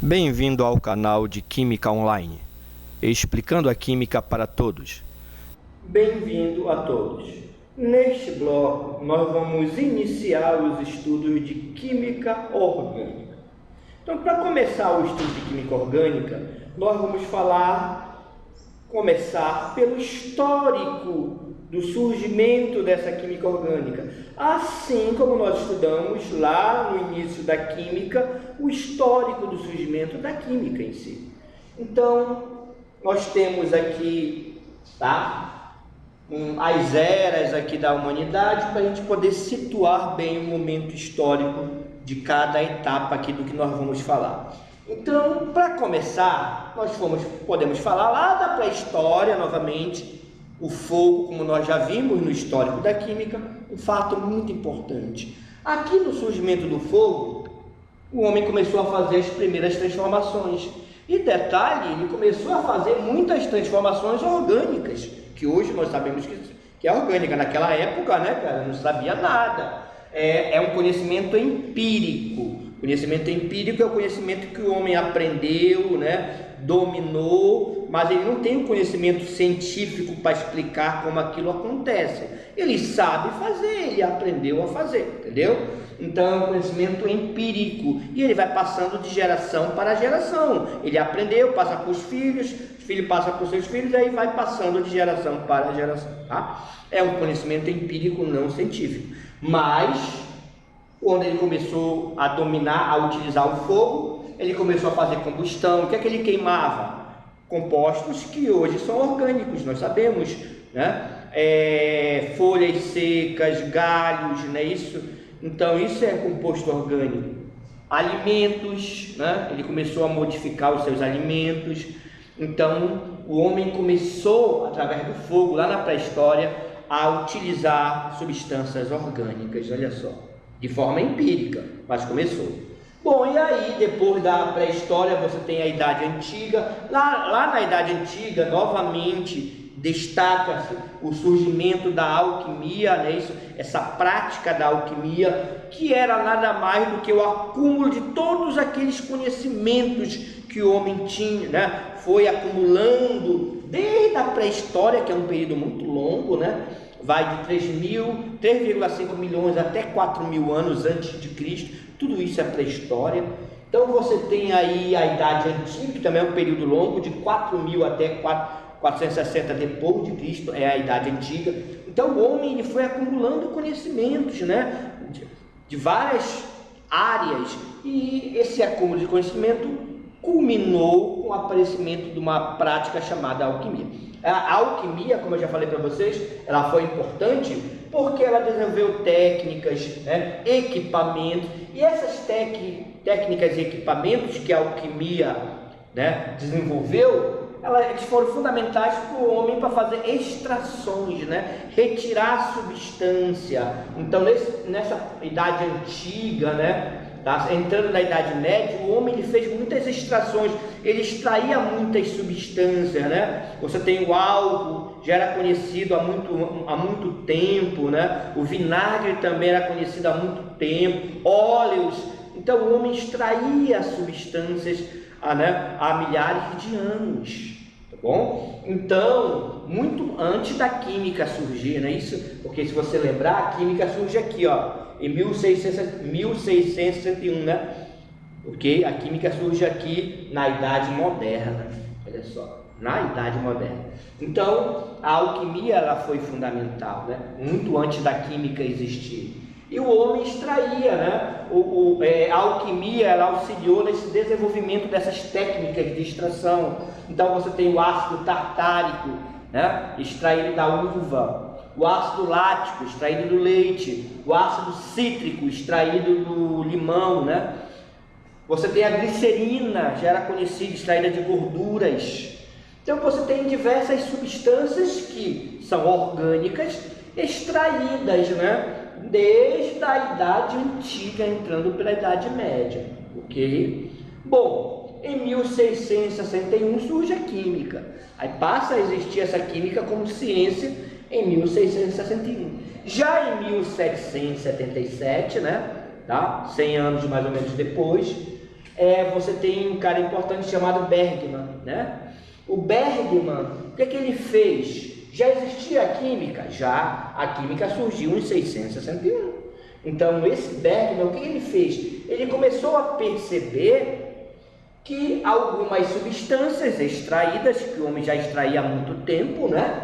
Bem-vindo ao canal de Química Online, explicando a química para todos. Bem-vindo a todos. Neste bloco, nós vamos iniciar os estudos de Química Orgânica. Então, para começar o estudo de Química Orgânica, nós vamos começar pelo histórico do surgimento dessa química orgânica, assim como nós estudamos lá no início da química, o histórico do surgimento da química em si. Então, nós temos aqui, as eras aqui da humanidade, para a gente poder situar bem o momento histórico de cada etapa aqui do que nós vamos falar. Então, para começar, nós podemos falar lá da pré-história novamente. O fogo, como nós já vimos no histórico da química, um fato muito importante. Aqui no surgimento do fogo, o homem começou a fazer as primeiras transformações. E detalhe, ele começou a fazer muitas transformações orgânicas, que hoje nós sabemos que é orgânica. Naquela época, né, cara, não sabia nada. É um conhecimento empírico. Conhecimento empírico é o conhecimento que o homem aprendeu, né, dominou, mas ele não tem um conhecimento científico para explicar como aquilo acontece. Ele sabe fazer, ele aprendeu a fazer, entendeu? Então é um conhecimento empírico e ele vai passando de geração para geração. Ele aprendeu, passa para os filhos passam para os seus filhos, aí vai passando de geração para geração, tá? É um conhecimento empírico, não científico. Mas quando ele começou a dominar, a utilizar o fogo, ele começou a fazer combustão. O que é que ele queimava? Compostos que hoje são orgânicos, nós sabemos, né? Folhas secas, galhos, não é isso? Então isso é composto orgânico. Alimentos, né? Ele começou a modificar os seus alimentos. Então o homem começou, através do fogo, lá na pré-história, a utilizar substâncias orgânicas, olha só, de forma empírica, mas começou. Bom, e aí, depois da pré-história, você tem a Idade Antiga. Lá na Idade Antiga, novamente, destaca-se o surgimento da alquimia, né? Essa prática da alquimia, que era nada mais do que o acúmulo de todos aqueles conhecimentos que o homem tinha, né? Foi acumulando desde a pré-história, que é um período muito longo, né? Vai de 3,5 milhões até 4.000 anos antes de Cristo. Tudo isso é pré-história. Então você tem aí a Idade Antiga, que também é um período longo, de 4.000 até 460 depois de Cristo, é a Idade Antiga. Então o homem ele foi acumulando conhecimentos, né, de várias áreas, e esse acúmulo de conhecimento culminou com o aparecimento de uma prática chamada alquimia. A alquimia, como eu já falei para vocês, ela foi importante porque ela desenvolveu técnicas, né, equipamentos, e essas técnicas e equipamentos que a alquimia, né, desenvolveu, eles foram fundamentais para o homem para fazer extrações, né, retirar a substância. Então nessa Idade Antiga, né, entrando na Idade Média, o homem ele fez muitas extrações, ele extraía muitas substâncias, né? Você tem o álcool, já era conhecido há muito tempo, né? O vinagre também era conhecido há muito tempo, óleos. Então o homem extraía substâncias há milhares de anos, tá bom? Então, muito antes da química surgir, não é isso? Porque se você lembrar, a química surge aqui, ó, em 1661, né? Ok? A química surge aqui na Idade Moderna, olha só, na Idade Moderna. Então, a alquimia ela foi fundamental, né? Muito antes da química existir. E o homem extraía, né? A alquimia ela auxiliou nesse desenvolvimento dessas técnicas de extração. Então, você tem o ácido tartárico, né, extraído da uva, o ácido lático extraído do leite, o ácido cítrico extraído do limão, né? Você tem a glicerina, já era conhecida, extraída de gorduras. Então você tem diversas substâncias que são orgânicas extraídas, né, desde a Idade Antiga, entrando pela Idade Média, ok? Bom, em 1661 surge a química, aí passa a existir essa química como ciência em 1661. Já em 1777, né, 100 anos mais ou menos depois, Você tem um cara importante chamado Bergman, né? O Bergman, o que ele fez? Já existia a química? Já. A química surgiu em 661. Então, esse Bergman, o que ele fez? Ele começou a perceber que algumas substâncias extraídas, que o homem já extraía há muito tempo, né?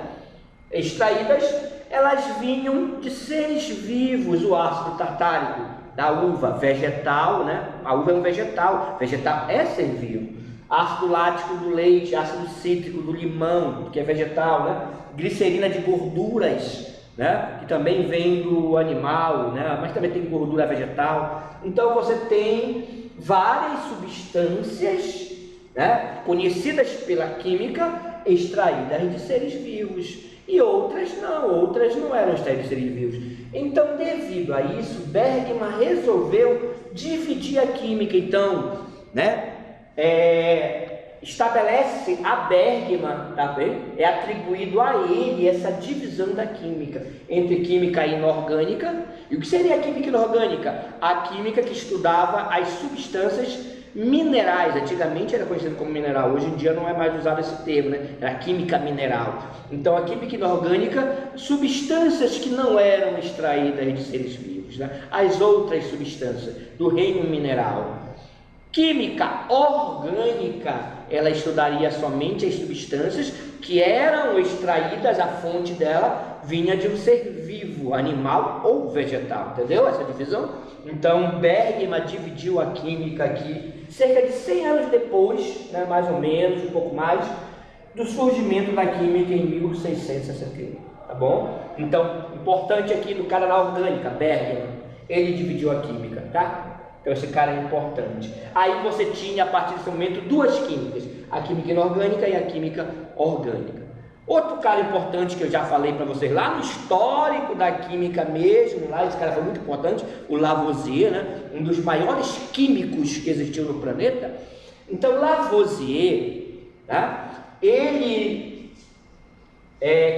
Extraídas, elas vinham de seres vivos, o ácido tartárico da uva, vegetal, né? A uva é um vegetal, vegetal é ser vivo. Ácido lático do leite, ácido cítrico do limão, que é vegetal, né? Glicerina de gorduras, né? Que também vem do animal, né? Mas também tem gordura vegetal. Então você tem várias substâncias, né? Conhecidas pela química, extraídas de seres vivos. E outras não eram extraídas de seres vivos. Então, devido a isso, Bergman resolveu dividir a química. Então, né? Estabelece a Bergman, tá bem? É atribuído a ele essa divisão da química entre química inorgânica. E o que seria a química inorgânica? A química que estudava as substâncias minerais. Antigamente era conhecido como mineral, hoje em dia não é mais usado esse termo, né? Era química mineral. Então a química inorgânica, substâncias que não eram extraídas de seres vivos, né? As outras substâncias do reino mineral. Química orgânica, ela estudaria somente as substâncias que eram extraídas, a fonte dela vinha de um ser vivo, animal ou vegetal, entendeu essa divisão? Então Bergman dividiu a química aqui, cerca de 100 anos depois, né, mais ou menos, um pouco mais, do surgimento da química em 1661, tá bom? Então, importante aqui no cara da orgânica, Bergman, ele dividiu a química, tá? Então esse cara é importante. Aí você tinha a partir desse momento duas químicas, a química inorgânica e a química orgânica. Outro cara importante que eu já falei para vocês lá no histórico da química mesmo, lá esse cara foi muito importante, o Lavoisier, né? Um dos maiores químicos que existiu no planeta. Então Lavoisier, tá? Ele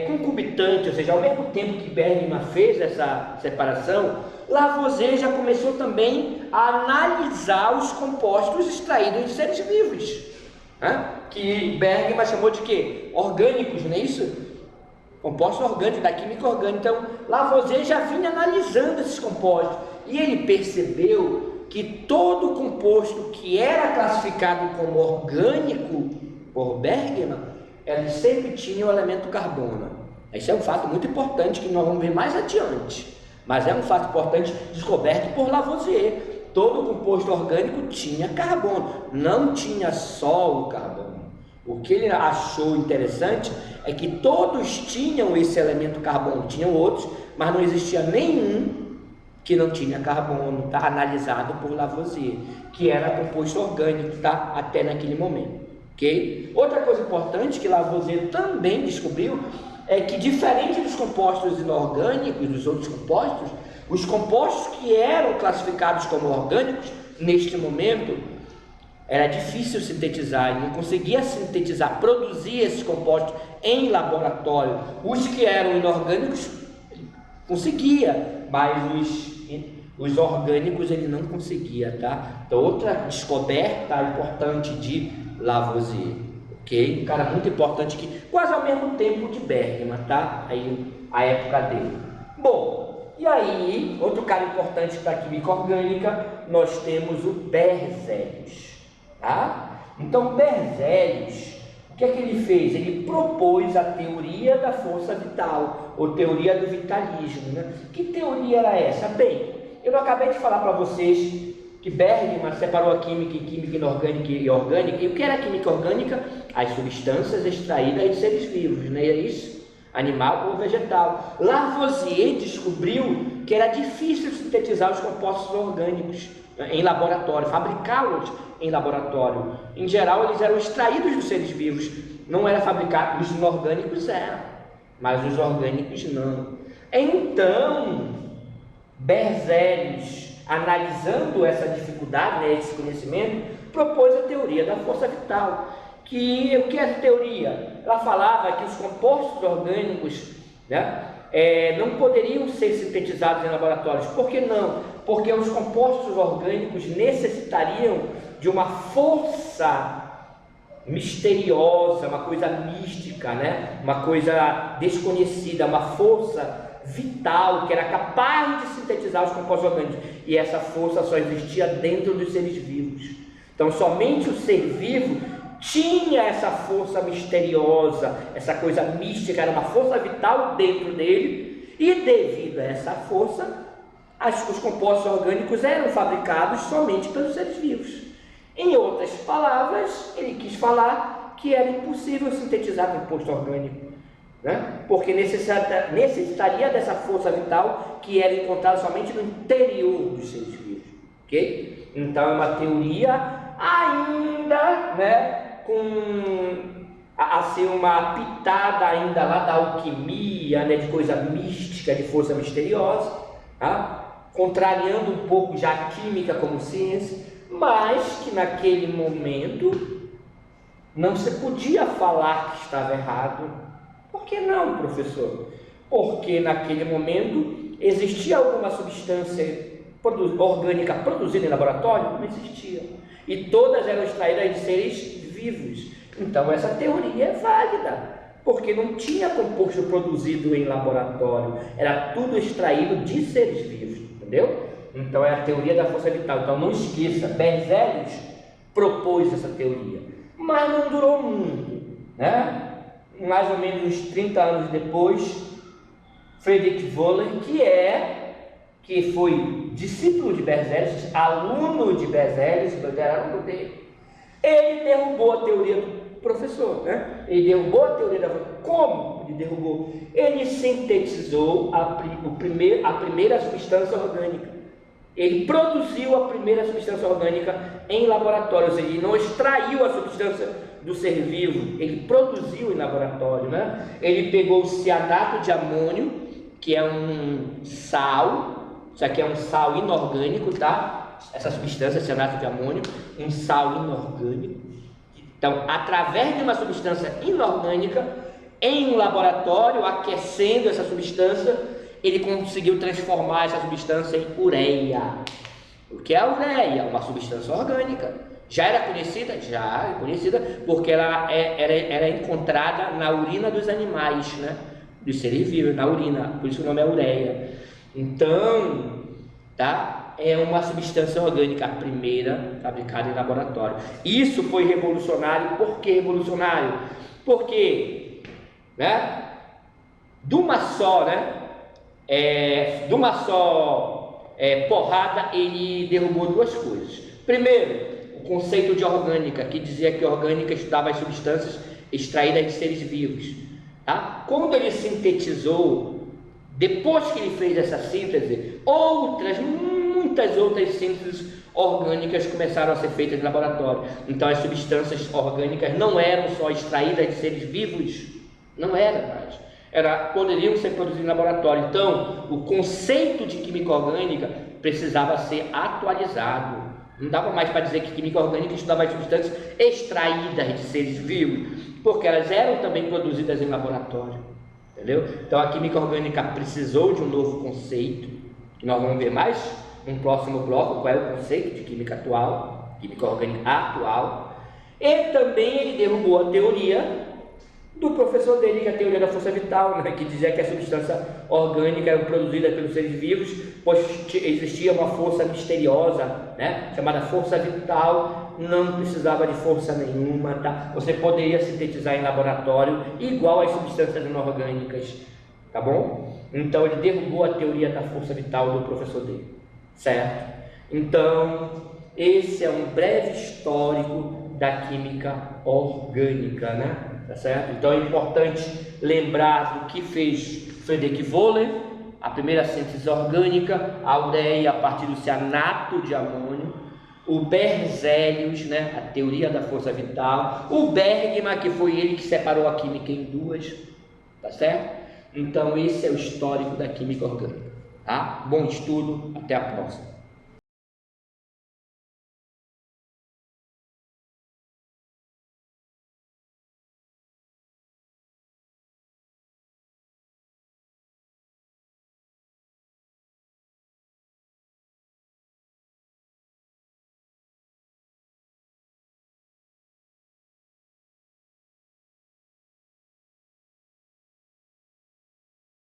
concomitante, ou seja, ao mesmo tempo que Bergman fez essa separação, Lavoisier já começou também a analisar os compostos extraídos de seres vivos, né? Que Bergman chamou de quê? Orgânicos, não é isso? Compostos orgânicos, da química orgânica. Então, Lavoisier já vinha analisando esses compostos e ele percebeu que todo composto que era classificado como orgânico por Bergman, ele sempre tinha o elemento carbono. Esse é um fato muito importante que nós vamos ver mais adiante. Mas é um fato importante descoberto por Lavoisier. Todo composto orgânico tinha carbono, não tinha só o carbono. O que ele achou interessante é que todos tinham esse elemento carbono, tinham outros, mas não existia nenhum que não tinha carbono, tá? Analisado por Lavoisier, que era composto orgânico, tá? Até naquele momento, ok? Outra coisa importante que Lavoisier também descobriu é que, diferente dos compostos inorgânicos, dos outros compostos, os compostos que eram classificados como orgânicos, neste momento, era difícil sintetizar, ele não conseguia sintetizar, produzir esses compostos em laboratório. Os que eram inorgânicos, conseguia, mas os orgânicos ele não conseguia, tá? Então, outra descoberta importante de Lavoisier. Ok? Um cara muito importante que quase ao mesmo tempo de Bergman, tá? Aí a época dele. Bom, e aí, outro cara importante para a química orgânica, nós temos o Berzelius, tá? Então, Berzelius, o que é que ele fez? Ele propôs a teoria da força vital, ou teoria do vitalismo, né? Que teoria era essa? Bem, eu acabei de falar para vocês que Bergman separou a química em química inorgânica e orgânica. E o que era a química orgânica? As substâncias extraídas de seres vivos, não é isso? Animal ou vegetal. Lavoisier descobriu que era difícil sintetizar os compostos orgânicos em laboratório, fabricá-los em laboratório. Em geral, eles eram extraídos dos seres vivos, não era fabricado. Os inorgânicos eram, mas os orgânicos não. Então, Berzelius, analisando essa dificuldade, né, esse conhecimento, propôs a teoria da força vital. Que o que é essa teoria? Ela falava que os compostos orgânicos, né, não poderiam ser sintetizados em laboratórios. Por que não? Porque os compostos orgânicos necessitariam de uma força misteriosa, uma coisa mística, né? Uma coisa desconhecida, uma força vital que era capaz de sintetizar os compostos orgânicos, e essa força só existia dentro dos seres vivos. Então somente o ser vivo tinha essa força misteriosa, essa coisa mística, era uma força vital dentro dele, e devido a essa força os compostos orgânicos eram fabricados somente pelos seres vivos. Em outras palavras, ele quis falar que era impossível sintetizar composto orgânico, né? Porque necessitaria dessa força vital que era encontrada somente no interior dos seres vivos, ok? Então é uma teoria ainda, né, a ser uma pitada ainda lá da alquimia, né, de coisa mística, de força misteriosa, tá? Contrariando um pouco já a química como ciência, mas que naquele momento não se podia falar que estava errado. Por que não, professor? Porque naquele momento existia alguma substância orgânica produzida em laboratório? Não existia. E todas eram extraídas de seres vivos. Então essa teoria é válida, porque não tinha composto produzido em laboratório, era tudo extraído de seres vivos, entendeu? Então é a teoria da força vital. Então não esqueça, Berzelius propôs essa teoria, mas não durou muito, né? Mais ou menos uns 30 anos depois, Friedrich Wöhler, que foi discípulo de Berzelius, aluno de Berzelius, era aluno dele, ele derrubou a teoria do professor, né? Ele derrubou a teoria da... Como ele derrubou? Ele sintetizou a primeira substância orgânica. Ele produziu a primeira substância orgânica em laboratório, ou seja, ele não extraiu a substância do ser vivo, ele produziu em laboratório, né? Ele pegou o cianato de amônio, que é um sal, isso aqui é um sal inorgânico, tá? Essa substância, cianato de amônio, um sal inorgânico. Então, através de uma substância inorgânica, em um laboratório, aquecendo essa substância, ele conseguiu transformar essa substância em ureia. O que é a ureia? Uma substância orgânica. Já era conhecida? Já é conhecida, porque ela era encontrada na urina dos animais, né? Dos seres vivos, na urina, por isso o nome é ureia. Então, tá? É uma substância orgânica, a primeira fabricada em laboratório. Isso foi revolucionário. Por que revolucionário? Porque, né, de uma só porrada, ele derrubou duas coisas. Primeiro, o conceito de orgânica, que dizia que orgânica estudava as substâncias extraídas de seres vivos, tá? Quando ele sintetizou, depois que ele fez essa síntese, muitas outras sínteses orgânicas começaram a ser feitas em laboratório. Então as substâncias orgânicas não eram só extraídas de seres vivos, não era mais. Poderiam ser produzidas em laboratório. Então o conceito de química orgânica precisava ser atualizado. Não dava mais para dizer que química orgânica estudava as substâncias extraídas de seres vivos, porque elas eram também produzidas em laboratório, entendeu? Então a química orgânica precisou de um novo conceito, que nós vamos ver mais no próximo bloco, qual é o conceito de química atual, química orgânica atual. E também ele derrubou a teoria do professor dele, que é a teoria da força vital, né, que dizia que a substância orgânica era produzida pelos seres vivos, pois existia uma força misteriosa, né, chamada força vital, não precisava de força nenhuma, tá? Você poderia sintetizar em laboratório igual às substâncias inorgânicas, tá bom? Então ele derrubou a teoria da força vital do professor dele, certo? Então esse é um breve histórico da química orgânica, né? Tá certo? Então é importante lembrar do que fez Friedrich Wöhler, a primeira síntese orgânica, a ureia a partir do cianato de amônio, o Berzelius, né, a teoria da força vital, o Bergman, que foi ele que separou a química em duas, tá certo? Então esse é o histórico da química orgânica, tá? Bom estudo, até a próxima.